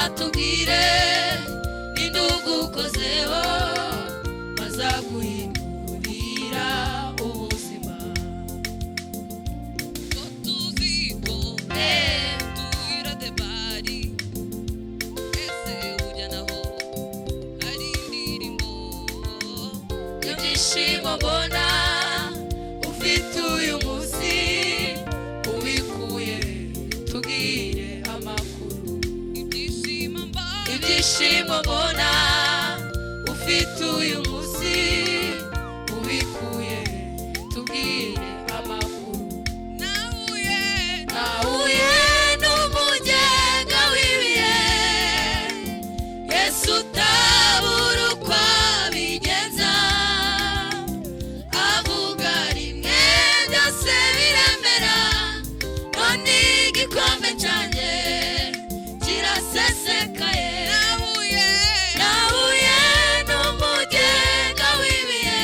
bazatubwire n'indugu kozeho bazaguhindurira ubuzima tuziko tuira de bari ese ujya naho ari ndirimo ibyishimo mbona ufite uyu munsi ubikuye tubwire amakuru ibyishimo mbona ufite uyu munsi ubikuye tubwire amakuru nahuye n'umugenga w'ibihe Yesu utabura uko abigenza avuga rimwe byose biremera none igikombe cyanjye kirasesekaye nahuye n'umugenga w'ibihe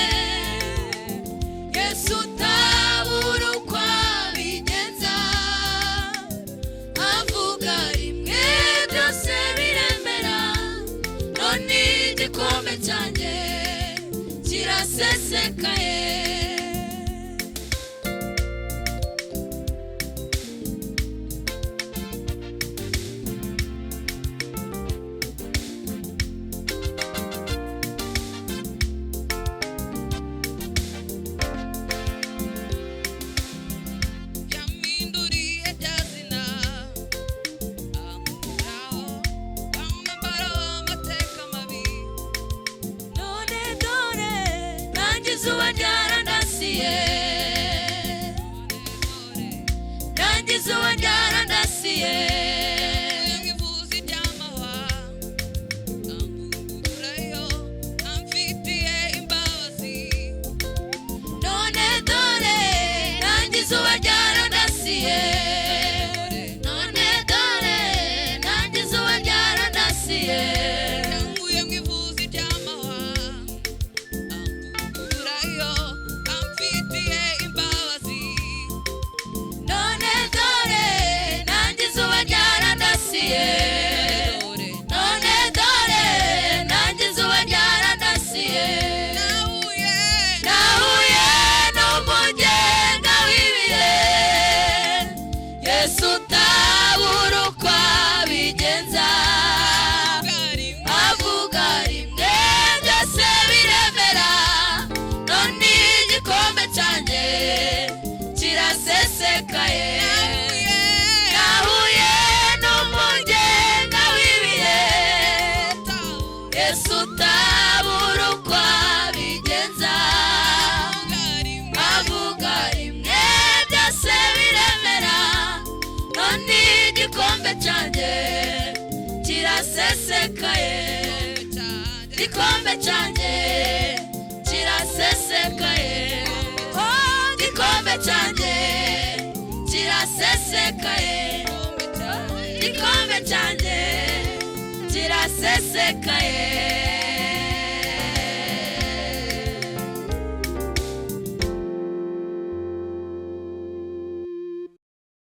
Yesu utabura uko abigenza avuga rimwe byose biremera none igikombe cyanjye kirasesekaye izuba ryarandasiye nanjye izuba ryarandasiye ibivuzi by'amahwa ambugurayo amfitiye imbabazi none dore nanjye izuba ryarandasiye none dore nanjye izuba ryarandasiye none dore nanjye izuba ryarandasiye nahuye n'umugenga w'ibihe Yesu utabura uko abigenza avuga rimwe byose biremera none igikombe cyanjye kirasesekaye Yesu utabura uko abigenza avuga rimwe byose biremera none igikombe cyanjye kirasesekaye igikombe cyanjye kirasesekaye igikombe cyanjye kirasesekaye igikombe cyanjye kirasesekaye